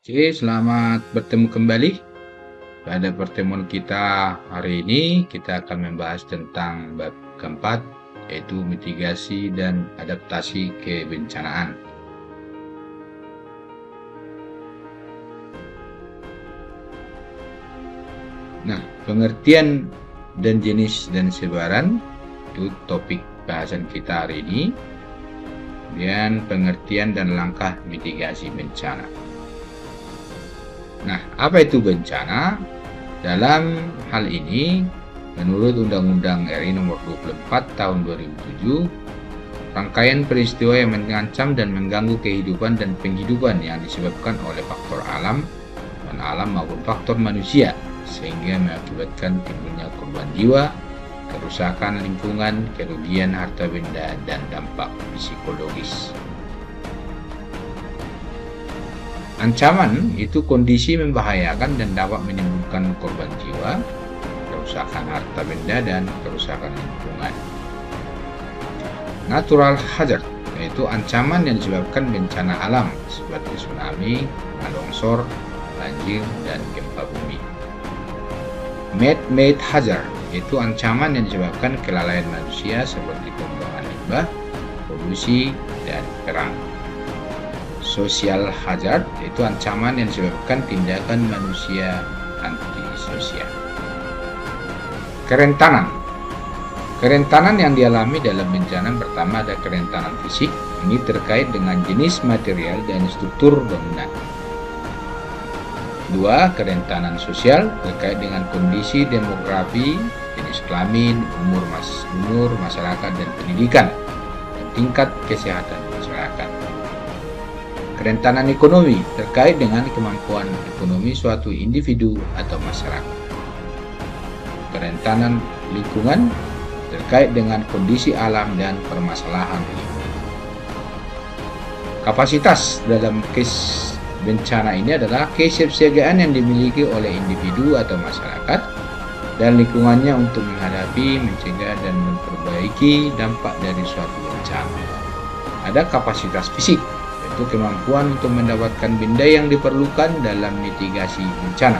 Oke, selamat bertemu kembali. Pada pertemuan kita hari ini, kita akan membahas tentang bab keempat, yaitu mitigasi dan adaptasi kebencanaan. Nah, pengertian dan jenis dan sebaran itu topik bahasan kita hari ini. Kemudian pengertian dan langkah mitigasi bencana. Nah, apa itu bencana? Dalam hal ini, menurut Undang-Undang RI Nomor 24 Tahun 2007, rangkaian peristiwa yang mengancam dan mengganggu kehidupan dan penghidupan yang disebabkan oleh faktor alam, non-alam maupun faktor manusia, sehingga mengakibatkan timbulnya korban jiwa, kerusakan lingkungan, kerugian harta benda, dan dampak psikologis. Ancaman itu kondisi membahayakan dan dapat menimbulkan korban jiwa, kerusakan harta benda, dan kerusakan lingkungan. Natural hazard yaitu ancaman yang disebabkan bencana alam seperti tsunami, longsor, banjir, dan gempa bumi. Man-made hazard yaitu ancaman yang disebabkan kelalaian manusia seperti pembuangan limbah, polusi, dan perang. Social hazard yaitu ancaman yang disebabkan tindakan manusia antisosial. Kerentanan yang dialami dalam bencana pertama ada kerentanan fisik, ini terkait dengan jenis material dan struktur bangunan. Dua, kerentanan sosial terkait dengan kondisi demografi, jenis kelamin, umur masyarakat dan pendidikan, dan tingkat kesehatan masyarakat. Kerentanan ekonomi terkait dengan kemampuan ekonomi suatu individu atau masyarakat. Kerentanan lingkungan terkait dengan kondisi alam dan permasalahan lingkungan. Kapasitas dalam case bencana ini adalah kesiapsiagaan yang dimiliki oleh individu atau masyarakat dan lingkungannya untuk menghadapi, mencegah, dan memperbaiki dampak dari suatu bencana. Ada kapasitas fisik, yaitu kemampuan untuk mendapatkan benda yang diperlukan dalam mitigasi bencana.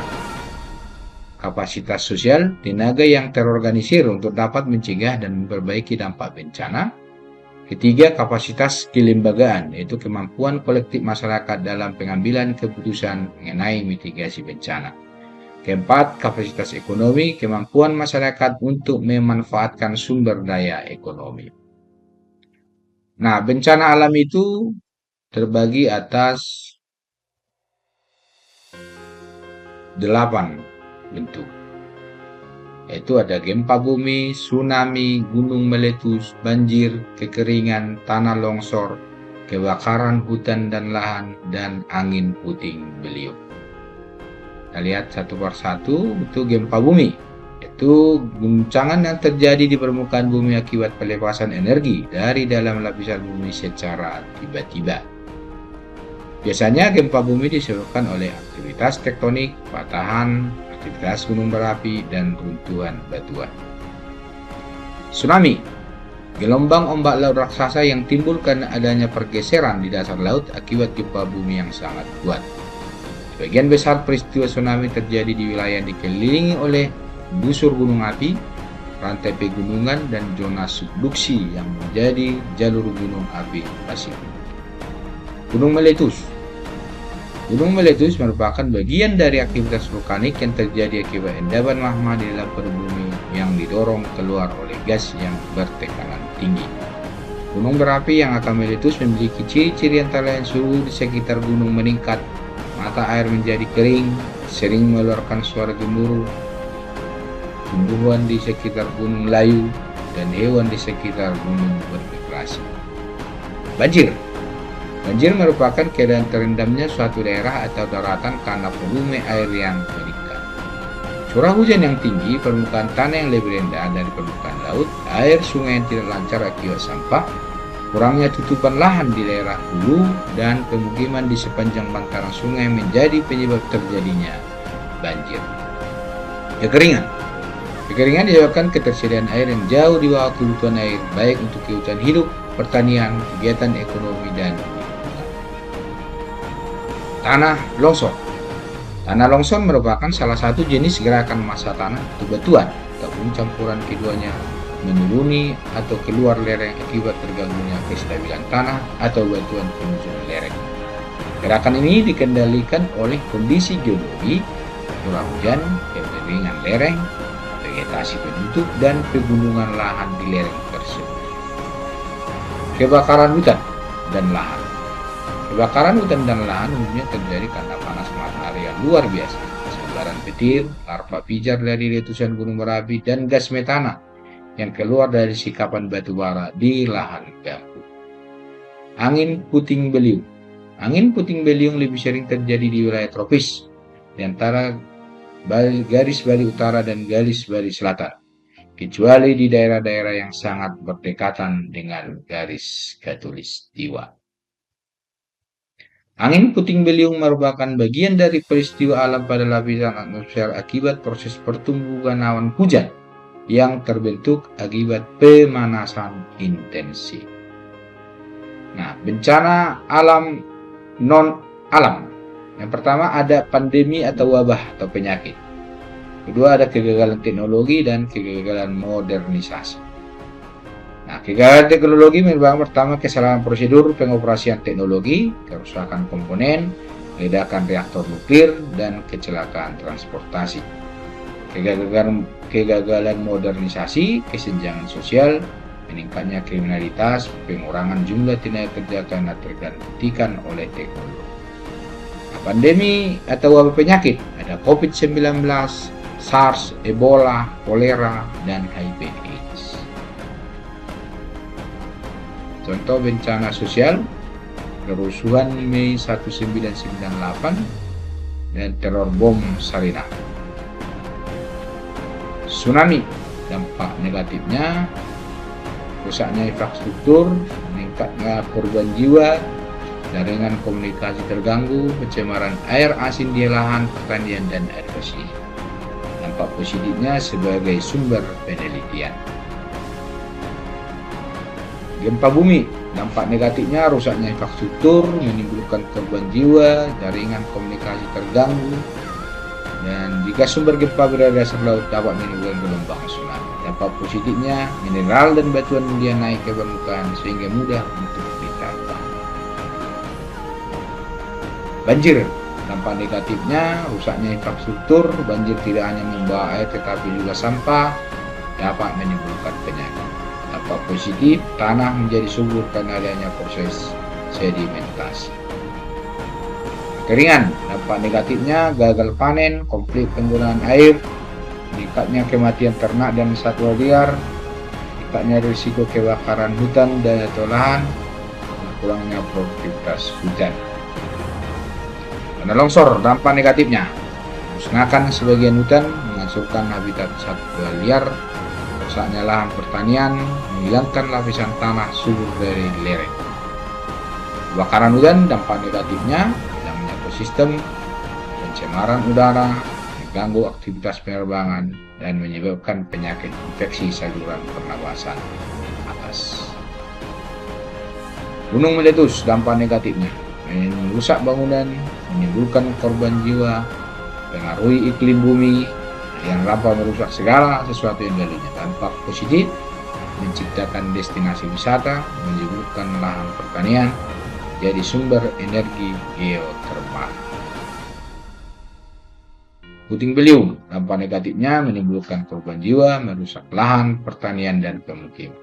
Kapasitas sosial, tenaga yang terorganisir untuk dapat mencegah dan memperbaiki dampak bencana. Ketiga, kapasitas kelembagaan, yaitu kemampuan kolektif masyarakat dalam pengambilan keputusan mengenai mitigasi bencana. Keempat, kapasitas ekonomi, kemampuan masyarakat untuk memanfaatkan sumber daya ekonomi. Nah, bencana alam itu terbagi atas 8 bentuk, yaitu ada gempa bumi, tsunami, gunung meletus, banjir, kekeringan, tanah longsor, kebakaran hutan dan lahan, dan angin puting beliung. Kita lihat satu persatu. Itu gempa bumi, yaitu guncangan yang terjadi di permukaan bumi akibat pelepasan energi dari dalam lapisan bumi secara tiba-tiba. Biasanya gempa bumi disebabkan oleh aktivitas tektonik, patahan, aktivitas gunung berapi, dan runtuhan batuan. Tsunami, gelombang ombak laut raksasa yang timbul karena adanya pergeseran di dasar laut akibat gempa bumi yang sangat kuat. Sebagian besar peristiwa tsunami terjadi di wilayah yang dikelilingi oleh busur gunung api, rantai pegunungan, dan zona subduksi yang menjadi jalur gunung api Pasifik. Gunung meletus. Gunung meletus merupakan bagian dari aktivitas vulkanik yang terjadi akibat endapan magma di dalam perut bumi yang didorong keluar oleh gas yang bertekanan tinggi. Gunung berapi yang akan meletus memiliki ciri-ciri antara lain suhu di sekitar gunung meningkat, mata air menjadi kering, sering mengeluarkan suara gemuruh, tumbuhan di sekitar gunung layu, dan hewan di sekitar gunung bermigrasi. Banjir merupakan keadaan terendamnya suatu daerah atau daratan karena volume air yang meningkat. Curah hujan yang tinggi, permukaan tanah yang lebih rendah dari permukaan laut, air sungai yang tidak lancar akibat sampah, kurangnya tutupan lahan di daerah hulu, dan pemukiman di sepanjang bantaran sungai menjadi penyebab terjadinya banjir. Kekeringan disebabkan ketersediaan air yang jauh di bawah kebutuhan air, baik untuk kebutuhan hidup, pertanian, kegiatan ekonomi, dan Tanah longsor. Tanah longsor merupakan salah satu jenis gerakan massa tanah atau batuan ataupun campuran keduanya menuruni atau keluar lereng akibat terganggunya kestabilan tanah atau batuan penyusunan lereng. Gerakan ini dikendalikan oleh kondisi geologi, curah hujan, kekeringan lereng, vegetasi penutup, dan pegunungan lahan di lereng tersebut. Kebakaran hutan dan lahan. Kebakaran hutan dan lahan umumnya terjadi karena panas matahari yang luar biasa, sambaran petir, larva pijar dari letusan gunung berapi, dan gas metana yang keluar dari sikapan batu bara di lahan gambut. Angin puting beliung. Angin puting beliung lebih sering terjadi di wilayah tropis, di antara garis Bali Utara dan garis Bali Selatan, kecuali di daerah-daerah yang sangat berdekatan dengan garis Khatulistiwa. Angin puting beliung merupakan bagian dari peristiwa alam pada lapisan atmosfer akibat proses pertumbuhan awan hujan yang terbentuk akibat pemanasan intensif. Nah, bencana alam non-alam. Yang pertama ada pandemi atau wabah atau penyakit. Kedua ada kegagalan teknologi dan kegagalan modernisasi. Nah, kegagalan teknologi merupakan pertama kesalahan prosedur pengoperasian teknologi, kerusakan komponen, ledakan reaktor nuklir, dan kecelakaan transportasi. Kegagalan modernisasi, kesenjangan sosial, meningkatnya kriminalitas, pengurangan jumlah tenaga kerja karena tergantikan oleh teknologi. Nah, pandemi atau wabah penyakit ada COVID-19, SARS, Ebola, kolera, dan HIV/AIDS. Contoh bencana sosial, kerusuhan Mei 1998 dan teror bom Sarinah. Tsunami, dampak negatifnya rusaknya infrastruktur, meningkatnya korban jiwa, jaringan komunikasi terganggu, pencemaran air asin di lahan pertanian, dan air bersih. Dampak positifnya sebagai sumber penelitian. Gempa bumi, dampak negatifnya rusaknya infrastruktur, menimbulkan korban jiwa, jaringan komunikasi terganggu, dan jika sumber gempa berada di dasar laut dapat menimbulkan gelombang tsunami. Dampak positifnya, mineral dan batuan mulia naik ke permukaan sehingga mudah untuk ditambang. Banjir, dampak negatifnya rusaknya infrastruktur. Banjir tidak hanya membawa air tetapi juga sampah, dapat menimbulkan penyakit. Dampak positif, tanah menjadi subur karena adanya proses sedimentasi. Kekeringan, dampak negatifnya gagal panen, konflik penggunaan air, meningkatnya kematian ternak dan satwa liar, meningkatnya risiko kebakaran hutan dan atau lahan, dan kurangnya produktivitas hujan. Tanah longsor, dampak negatifnya musnahkan sebagian hutan, menghancurkan habitat satwa liar, rusaknya lahan pertanian, menghilangkan lapisan tanah subur dari lereng. Kebakaran hutan, dampak negatifnya hilangnya ekosistem, pencemaran udara, mengganggu aktivitas penerbangan, dan menyebabkan penyakit infeksi saluran pernapasan atas. Gunung meletus, dampak negatifnya merusak bangunan, menimbulkan korban jiwa, pengaruhi iklim bumi, yang lampau merusak segala sesuatu yang darinya. Dampak positif, menciptakan destinasi wisata, menyuburkan lahan pertanian, jadi sumber energi geotermal. Puting beliung, dampak negatifnya menimbulkan korban jiwa, merusak lahan pertanian dan pemukiman.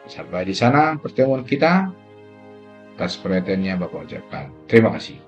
Sampai di sana pertemuan kita. Atas perhatiannya Bapak ucapkan terima kasih.